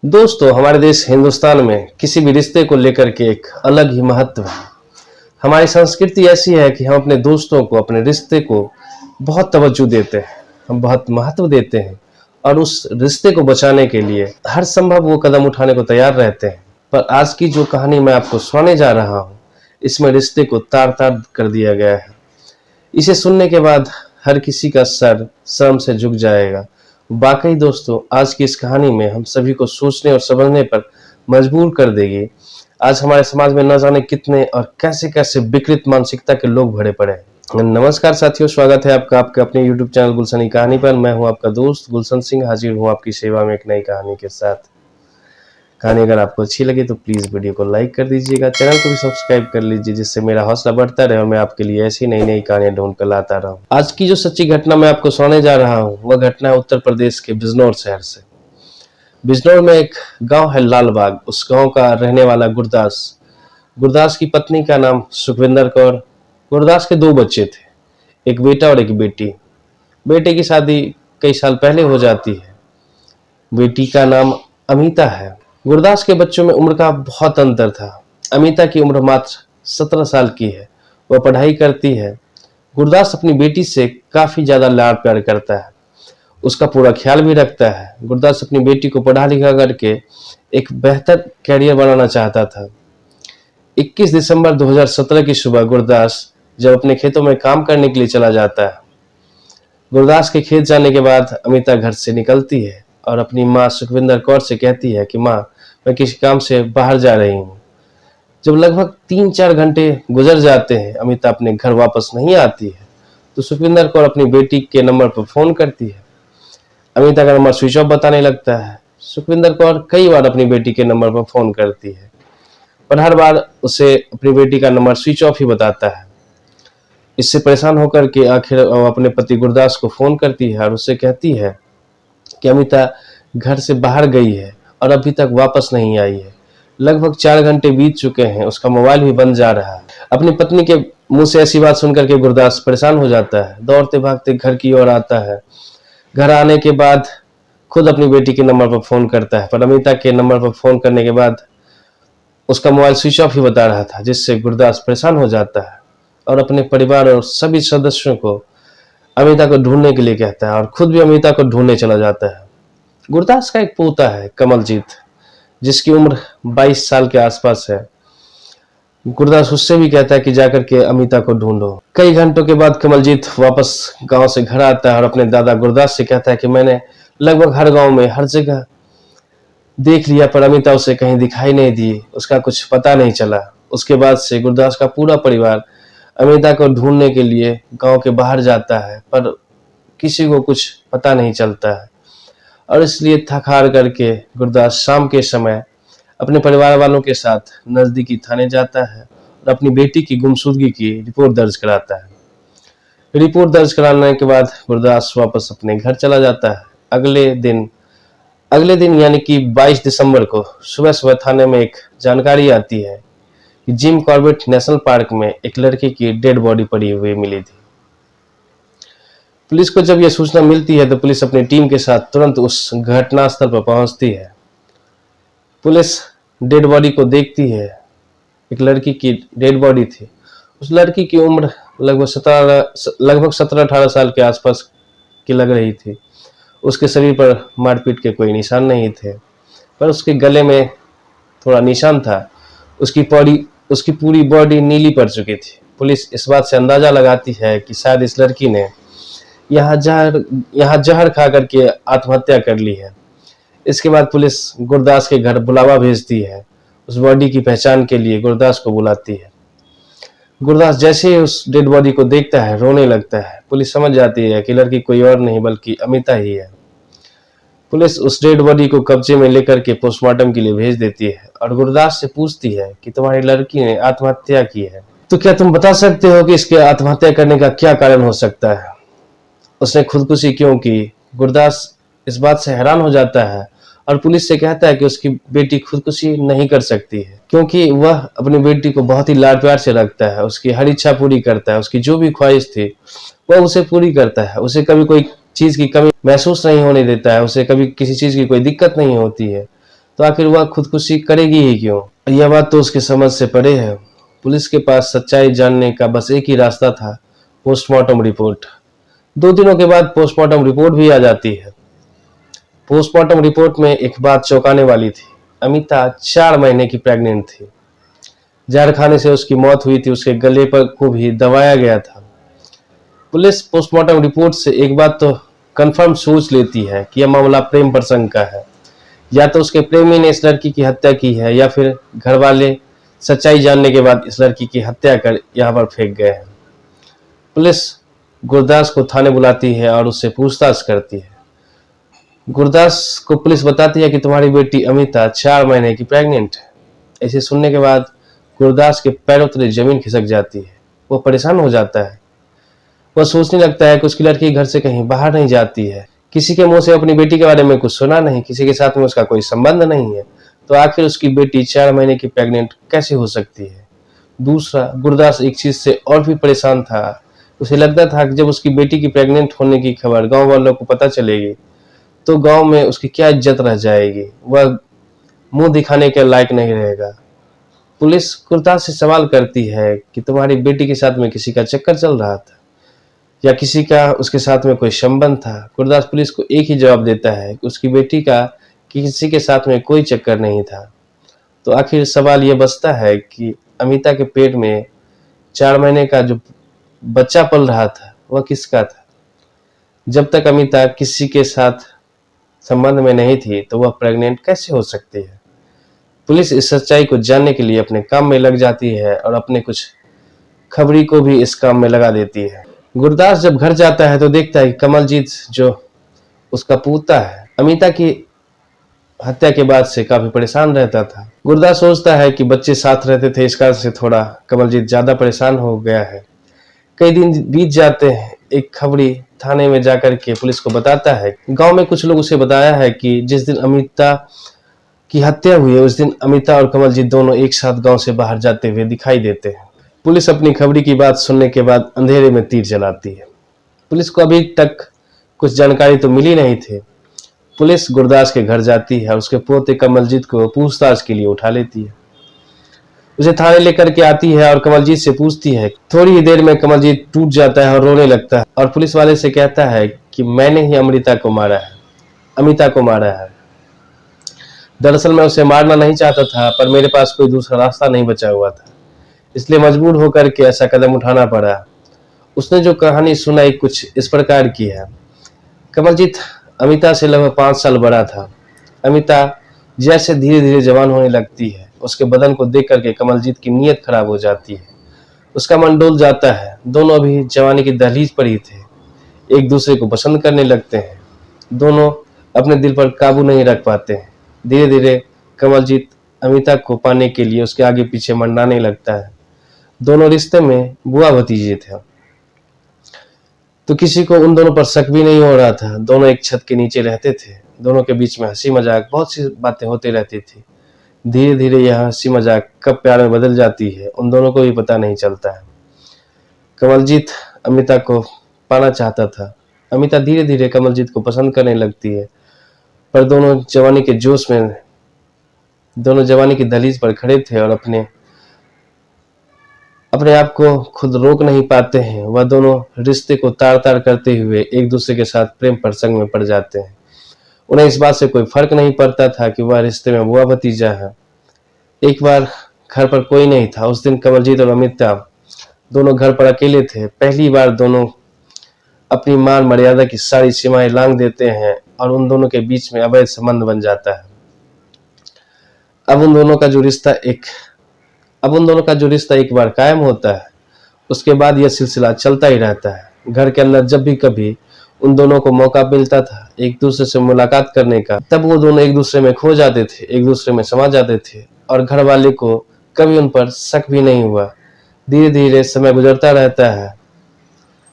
दोस्तों, हमारे देश हिंदुस्तान में किसी भी रिश्ते को लेकर के एक अलग ही महत्व है। हमारी संस्कृति ऐसी है कि हम अपने दोस्तों को, अपने रिश्ते को बहुत तवज्जो देते हैं, हम बहुत महत्व देते हैं और उस रिश्ते को बचाने के लिए हर संभव वो कदम उठाने को तैयार रहते हैं। पर आज की जो कहानी मैं आपको सुनाने जा रहा हूँ, इसमें रिश्ते को तार-तार कर दिया गया है। इसे सुनने के बाद हर किसी का सर शर्म से झुक जाएगा। वाकई दोस्तों, आज की इस कहानी में हम सभी को सोचने और समझने पर मजबूर कर देगी। आज हमारे समाज में न जाने कितने और कैसे-कैसे विकृत मानसिकता के लोग भरे पड़े हैं। नमस्कार साथियों, स्वागत है आपका आपके अपने यूट्यूब चैनल गुलशन की कहानी पर। मैं हूं आपका दोस्त गुलशन सिंह, हाजिर हूं आपकी सेवा में एक नई कहानी के साथ। कहानी अगर आपको अच्छी लगी तो प्लीज़ वीडियो को लाइक कर दीजिएगा, चैनल को भी सब्सक्राइब कर लीजिए, जिससे मेरा हौसला बढ़ता रहे और मैं आपके लिए ऐसी नई नई कहानियां ढूंढ कर लाता रहूं। आज की जो सच्ची घटना मैं आपको सुनाने जा रहा हूं, वह घटना है उत्तर प्रदेश के बिजनौर शहर से। बिजनौर में एक गांव है लालबाग। उस गांव का रहने वाला गुरदास। गुरदास की पत्नी का नाम सुखविंदर कौर। गुरदास के 2 बच्चे थे, एक बेटा और एक बेटी। बेटे की शादी कई साल पहले हो जाती है। बेटी का नाम अमिता है। गुरदास के बच्चों में उम्र का बहुत अंतर था। अमिता की उम्र मात्र 17 साल की है। वह पढ़ाई करती है। गुरदास अपनी बेटी से काफी ज्यादा लाड प्यार करता है, उसका पूरा ख्याल भी रखता है। गुरदास अपनी बेटी को पढ़ा लिखा करके एक बेहतर कैरियर बनाना चाहता था। 21 दिसंबर 2017 की सुबह गुरदास जब अपने खेतों में काम करने के लिए चला जाता है। गुरदास के खेत जाने के बाद अमिता घर से निकलती है और अपनी माँ सुखविंदर कौर से कहती है कि माँ, मैं किसी काम से बाहर जा रही हूँ। जब लगभग 3-4 घंटे गुजर जाते हैं, अमिता अपने घर वापस नहीं आती है, तो सुखविंदर कौर अपनी बेटी के नंबर पर फोन करती है। अमिता का नंबर स्विच ऑफ बताने लगता है। सुखविंदर कौर कई बार अपनी बेटी के नंबर पर फोन करती है, पर हर बार उसे अपनी बेटी का नंबर स्विच ऑफ ही बताता है। इससे परेशान होकर के आखिर वो अपने पति गुरदास को फोन करती है और उससे कहती है कि अमिता घर से बाहर गई है और अभी तक वापस नहीं आई है। लगभग 4 घंटे बीत चुके हैं, उसका मोबाइल भी बंद जा रहा है। अपनी पत्नी के मुंह से ऐसी बात सुनकर के गुरदास परेशान हो जाता है, दौड़ते भागते घर की ओर आता है। घर आने के बाद खुद अपनी बेटी के नंबर पर फोन करता है, पर अमिता के नंबर पर फोन करने के बाद उसका मोबाइल स्विच ऑफ ही बता रहा था, जिससे गुरदास परेशान हो जाता है और अपने परिवार और सभी सदस्यों को अमिता को ढूंढने के लिए कहता है और खुद भी अमिता को ढूंढने चला जाता है। गुरदास का एक पोता है कमलजीत, जिसकी उम्र 22 साल के आसपास है। गुरदास उससे भी कहता है कि जाकर के अमिता को ढूंढो। कई घंटों के बाद कमलजीत वापस गांव से घर आता है और अपने दादा गुरदास से कहता है कि मैंने लगभग हर गांव में हर जगह देख लिया, पर अमिता उसे कहीं दिखाई नहीं दी, उसका कुछ पता नहीं चला। उसके बाद से गुरदास का पूरा परिवार अमिता को ढूंढने के लिए गांव के बाहर जाता है, पर किसी को कुछ पता नहीं चलता है और इसलिए थक हार करके गुरदास शाम के समय अपने परिवार वालों के साथ नजदीकी थाने जाता है और अपनी बेटी की गुमशुदगी की रिपोर्ट दर्ज कराता है। रिपोर्ट दर्ज कराने के बाद गुरदास वापस अपने घर चला जाता है। अगले दिन यानी कि 22 दिसंबर को सुबह सुबह थाने में एक जानकारी आती है कि जिम कॉर्बेट नेशनल पार्क में एक लड़के की डेड बॉडी पड़ी हुई मिली थी। पुलिस को जब यह सूचना मिलती है तो पुलिस अपनी टीम के साथ तुरंत उस घटनास्थल पर पहुंचती है। पुलिस डेड बॉडी को देखती है। एक लड़की की डेड बॉडी थी। उस लड़की की उम्र लगभग 17-18 साल के आसपास की लग रही थी। उसके शरीर पर मारपीट के कोई निशान नहीं थे, पर उसके गले में थोड़ा निशान था। उसकी पूरी बॉडी नीली पड़ चुकी थी। पुलिस इस बात से अंदाजा लगाती है कि शायद इस लड़की ने यहाँ जहर खा करके आत्महत्या कर ली है। इसके बाद पुलिस गुरदास के घर बुलावा भेजती है। उस बॉडी की पहचान के लिए गुरदास को बुलाती है। गुरदास जैसे ही उस डेड बॉडी को देखता है, रोने लगता है। पुलिस समझ जाती है कि लड़की कोई और नहीं बल्कि अमिता ही है। पुलिस उस डेड बॉडी को कब्जे में लेकर के पोस्टमार्टम के लिए भेज देती है और गुरदास से पूछती है कि तुम्हारी लड़की ने आत्महत्या की है, तो क्या तुम बता सकते हो कि इसके आत्महत्या करने का क्या कारण हो सकता है? उसने खुदकुशी क्यों की? गुरदास इस बात से हैरान हो जाता है और पुलिस से कहता है कि उसकी बेटी खुदकुशी नहीं कर सकती है, क्योंकि वह अपनी बेटी को बहुत ही लाड प्यार से रखता है, उसकी हर इच्छा पूरी करता है, उसकी जो भी ख्वाहिश थी वह उसे पूरी करता है। उसे कभी कोई चीज की कमी महसूस नहीं होने देता है, उसे कभी किसी चीज की कोई दिक्कत नहीं होती है। तो आखिर वह खुदकुशी करेगी ही क्यों? यह बात तो उसकी समझ से परे है। पुलिस के पास सच्चाई जानने का बस एक ही रास्ता था, पोस्टमार्टम रिपोर्ट। 2 दिनों के बाद पोस्टमार्टम रिपोर्ट भी आ जाती है। पोस्टमार्टम रिपोर्ट में एक बात चौंकाने वाली थी। अमिता 4 महीने की प्रेग्नेंट थी। जहर खाने से उसकी मौत हुई थी, उसके गले पर को भी दबाया गया था। पुलिस पोस्टमार्टम रिपोर्ट से एक बात तो कंफर्म सोच लेती है कि यह मामला प्रेम प्रसंग का है। या तो उसके प्रेमी ने इस लड़की की हत्या की है, या फिर घर वाले सच्चाई जानने के बाद इस लड़की की हत्या कर यहाँ पर फेंक गए हैं। पुलिस गुरदास को थाने बुलाती है और उससे पूछताछ करती है। गुरदास को पुलिस बताती है कि तुम्हारी बेटी अमिता 4 महीने की प्रेग्नेंट है। ऐसे सुनने के बाद गुरदास के पैरों तले जमीन खिसक जाती है। वो परेशान हो जाता है। वह सोचने लगता है कि उसकी लड़की घर से कहीं बाहर नहीं जाती है, किसी के मुंह से अपनी बेटी के बारे में कुछ सुना नहीं, किसी के साथ में उसका कोई संबंध नहीं है, तो आखिर उसकी बेटी 4 महीने की प्रेग्नेंट कैसे हो सकती है? दूसरा, गुरदास एक चीज से और भी परेशान था। उसे लगता था कि जब उसकी बेटी की प्रेग्नेंट होने की खबर गांव वालों को पता चलेगी तो गांव में उसकी क्या इज्जत रह जाएगी, वह मुंह दिखाने के लायक नहीं रहेगा। पुलिस गुरदास से सवाल करती है कि तुम्हारी बेटी के साथ में किसी का चक्कर चल रहा था या किसी का उसके साथ में कोई संबंध था? गुरदास पुलिस को एक ही जवाब देता है कि उसकी बेटी का किसी के साथ में कोई चक्कर नहीं था। तो आखिर सवाल यह बचता है कि अमिता के पेट में 4 महीने का जो बच्चा पल रहा था वह किसका था? जब तक अमिता किसी के साथ संबंध में नहीं थी तो वह प्रेग्नेंट कैसे हो सकती है? पुलिस इस सच्चाई को जानने के लिए अपने काम में लग जाती है और अपने कुछ खबरी को भी इस काम में लगा देती है। गुरदास जब घर जाता है तो देखता है कि कमलजीत, जो उसका पोता है, अमिता की हत्या के बाद से काफी परेशान रहता था। गुरदास सोचता है कि बच्चे साथ रहते थे, इस कारण से थोड़ा कमलजीत ज्यादा परेशान हो गया है। कई दिन बीत जाते हैं। एक खबरी थाने में जाकर के पुलिस को बताता है, गांव में कुछ लोग उसे बताया है कि जिस दिन अमिता की हत्या हुई है उस दिन अमिता और कमलजीत दोनों एक साथ गांव से बाहर जाते हुए दिखाई देते हैं। पुलिस अपनी खबरी की बात सुनने के बाद अंधेरे में तीर चलाती है। पुलिस को अभी तक कुछ जानकारी तो मिली नहीं थी। पुलिस गुरदास के घर जाती है और उसके पोते कमलजीत को पूछताछ के लिए उठा लेती है। उसे थाने लेकर के आती है और कमलजीत से पूछती है। थोड़ी ही देर में कमलजीत टूट जाता है और रोने लगता है और पुलिस वाले से कहता है कि मैंने ही अमृता को मारा है, अमिता को मारा है। दरअसल मैं उसे मारना नहीं चाहता था, पर मेरे पास कोई दूसरा रास्ता नहीं बचा हुआ था, इसलिए मजबूर होकर के ऐसा कदम उठाना पड़ा। उसने जो कहानी सुनाई कुछ इस प्रकार की है। कमलजीत अमिता से लगभग 5 साल बड़ा था। अमिता जैसे धीरे धीरे जवान होने लगती है, उसके बदन को देख करके कमलजीत की नीयत खराब हो जाती है। उसका मन डोल जाता है। दोनों अभी जवानी की दहलीज पर ही थे, एक दूसरे को पसंद करने लगते हैं। दोनों अपने दिल पर काबू नहीं रख पाते हैं। धीरे धीरे कमलजीत अमिता को पाने के लिए उसके आगे पीछे मंडराने लगता है। दोनों रिश्ते में बुआ भतीजे थे, तो किसी को उन दोनों पर शक भी नहीं हो रहा था। दोनों एक छत के नीचे रहते थे। दोनों के बीच में हंसी मजाक, बहुत सी बातें होती रहती थी। धीरे धीरे यह हंसी मजाक कब प्यार में बदल जाती है उन दोनों को भी पता नहीं चलता है। कमलजीत अमिता को पाना चाहता था। अमिता धीरे धीरे कमलजीत को पसंद करने लगती है, पर दोनों जवानी के जोश में, दोनों जवानी की दहलीज पर खड़े थे और अपने आप को खुद रोक नहीं पाते हैं। वह दोनों रिश्ते को तार तार करते हुए एक दूसरे के साथ प्रेम प्रसंग में पड़ जाते हैं। उन्हें इस बात से कोई फर्क नहीं पड़ता था कि वह रिश्ते में बुआ भतीजा है। एक बार घर पर कोई नहीं था। उस दिन कमलजीत और अमिता दोनों घर पर अकेले थे। पहली बार दोनों अपनी मान मर्यादा की सारी सीमाएं लांघ देते हैं और उन दोनों के बीच में अवैध संबंध बन जाता है। अब उन दोनों का जो रिश्ता एक बार कायम होता है, उसके बाद यह सिलसिला चलता ही रहता है। घर के अंदर जब भी कभी उन दोनों को मौका मिलता था एक दूसरे से मुलाकात करने का, तब वो दोनों एक दूसरे में खो जाते थे, एक दूसरे में समा जाते थे और घर वाले को कभी उन पर शक भी नहीं हुआ। धीरे धीरे समय गुजरता रहता है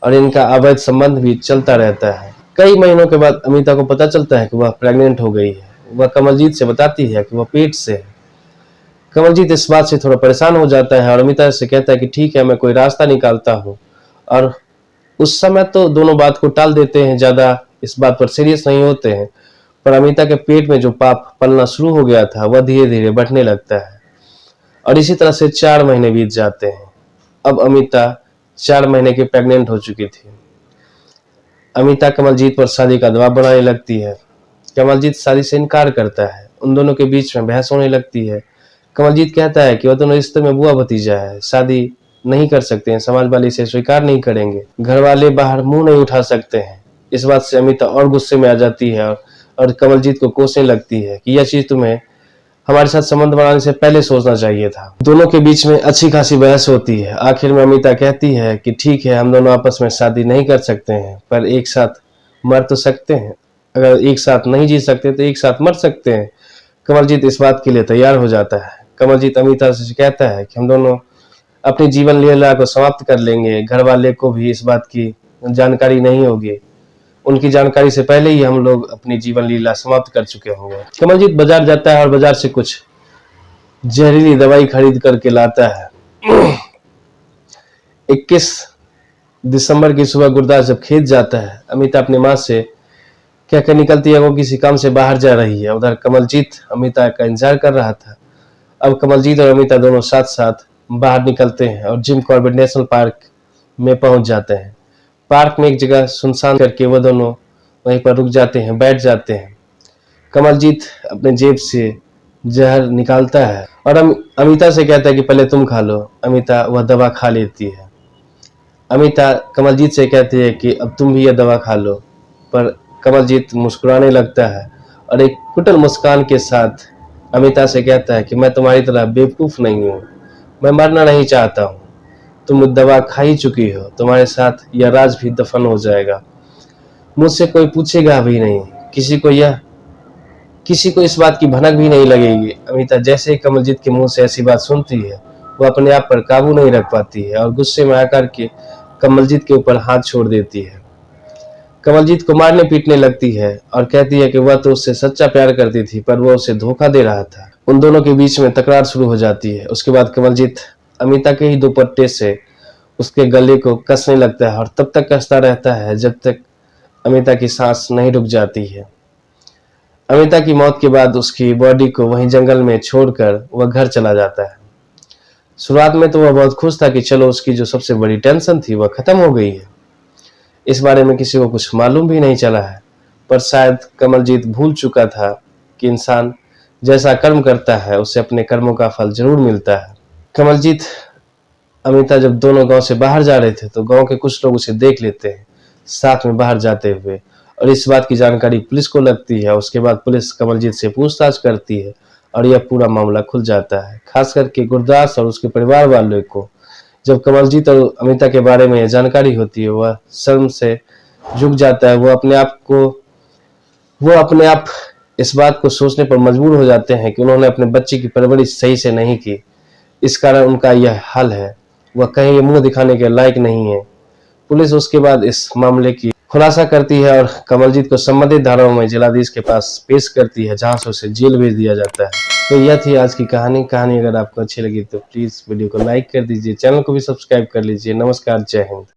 और इनका अवैध संबंध भी चलता रहता है। कई महीनों के बाद अमिता को पता चलता है कि वह प्रेग्नेंट हो गई है। वह कमलजीत से बताती है कि वह पेट से है। कमलजीत इस बात से थोड़ा परेशान हो जाता है और अमिता से कहता है कि ठीक है, मैं कोई रास्ता निकालता हूँ। और उस समय तो दोनों बात को टाल देते हैं, ज्यादा इस बात पर सीरियस नहीं होते हैं, पर अमिता के पेट में जो पाप पलना शुरू हो गया था वह धीरे धीरे बढ़ने लगता है और इसी तरह से 4 महीने बीत जाते हैं। अब अमिता 4 महीने की प्रेग्नेंट हो चुकी थी। अमिता कमलजीत पर शादी का दबाव बनाने लगती है। कमलजीत शादी से इनकार करता है। उन दोनों के बीच में बहस होने लगती है। कमलजीत कहता है कि वह दोनों रिश्ते में बुआ भतीजा है, शादी नहीं कर सकते हैं, समाज वाले इसे स्वीकार नहीं करेंगे, घर वाले बाहर मुंह नहीं उठा सकते हैं। इस बात से अमिता और गुस्से में आ जाती है और कमलजीत को कोसने लगती है कि यह चीज तुम्हें हमारे साथ संबंध बनाने से पहले सोचना चाहिए था। दोनों के बीच में अच्छी खासी बहस होती है। आखिर में अमिता कहती है कि ठीक है, हम दोनों आपस में शादी नहीं कर सकते हैं, पर एक साथ मर तो सकते हैं। अगर एक साथ नहीं जी सकते तो एक साथ मर सकते हैं। कमलजीत इस बात के लिए तैयार हो जाता है। कमलजीत अमिता से कहता है कि हम दोनों अपनी जीवन लीला को समाप्त कर लेंगे। घर वाले को भी इस बात की जानकारी नहीं होगी, उनकी जानकारी से पहले ही हम लोग अपनी जीवन लीला समाप्त कर चुके होंगे। कमलजीत बाजार जाता है और बाजार से कुछ जहरीली दवाई खरीद करके लाता है। 21 दिसंबर की सुबह गुरदास जब खेत जाता है, अमिता अपनी माँ से कहकर निकलती है वो किसी काम से बाहर जा रही है। उधर कमलजीत अमिता का इंतजार कर रहा था। अब कमलजीत और अमिता दोनों साथ साथ बाहर निकलते हैं और जिम कॉर्बेट नेशनल पार्क में पहुंच जाते हैं। पार्क में एक जगह सुनसान करके वो दोनों वहीं पर रुक जाते हैं, बैठ जाते हैं। कमलजीत अपने जेब से जहर निकालता है और अमिता से कहता है कि पहले तुम खा लो। अमिता वह दवा खा लेती है। अमिता कमलजीत से कहती है कि अब तुम भी यह दवा खा लो, पर कमलजीत मुस्कुराने लगता है और एक कुटिल मुस्कान के साथ अमिता से कहता है कि मैं तुम्हारी तरह बेवकूफ नहीं हूँ, मैं मरना नहीं चाहता हूँ, तुम दवा खा ही चुकी हो, तुम्हारे साथ यह राज भी दफन हो जाएगा, मुझसे कोई पूछेगा भी नहीं, किसी को इस बात की भनक भी नहीं लगेगी। अमिता जैसे ही कमलजीत के मुंह से ऐसी बात सुनती है वो अपने आप पर काबू नहीं रख पाती है और गुस्से में आकर के कमलजीत के ऊपर हाथ छोड़ देती है। कमलजीत को मारने पीटने लगती है और कहती है कि वह तो उससे सच्चा प्यार करती थी पर वह उसे धोखा दे रहा था। उन दोनों के बीच में तकरार शुरू हो जाती है। उसके बाद कमलजीत अमिता के ही दुपट्टे से उसके गले को कसने लगता है और तब तक कसता रहता है जब तक अमिता की सांस नहीं रुक जाती है। अमिता की मौत के बाद उसकी बॉडी को वहीं जंगल में छोड़कर वह घर चला जाता है। शुरुआत में तो वह बहुत खुश था कि चलो उसकी जो सबसे बड़ी टेंशन थी वह खत्म हो गई है। इस बारे में किसी को कुछ मालूम भी नहीं चला है, पर शायद कमलजीत भूल चुका था कि इंसान जैसा कर्म करता है उसे अपने कर्मों का फल जरूर मिलता है। कमलजीत अमिता जब दोनों गांव से बाहर जा रहे थे तो गांव के कुछ लोग उसे देख लेते हैं साथ में बाहर जाते हुए और इस बात की जानकारी पुलिस को लगती है। उसके बाद पुलिस कमलजीत से पूछताछ करती है और यह पूरा मामला खुल जाता है। खास करके गुरदास और उसके परिवार वालों को जब कमलजीत और अमिता के बारे में यह जानकारी होती है वह शर्म से झुक जाता है। वो अपने आप इस बात को सोचने पर मजबूर हो जाते हैं कि उन्होंने अपने बच्चे की परवरिश सही से नहीं की, इस कारण उनका यह हाल है, वह कहीं मुंह दिखाने के लायक नहीं है। पुलिस उसके बाद इस मामले की खुलासा करती है और कमलजीत को संबंधित धाराओं में जिलाधीश के पास पेश करती है जहां से उसे जेल भेज दिया जाता है। तो यह थी आज की कहानी अगर आपको अच्छी लगी तो प्लीज वीडियो को लाइक कर दीजिए, चैनल को भी सब्सक्राइब कर लीजिए। नमस्कार, जय हिंद।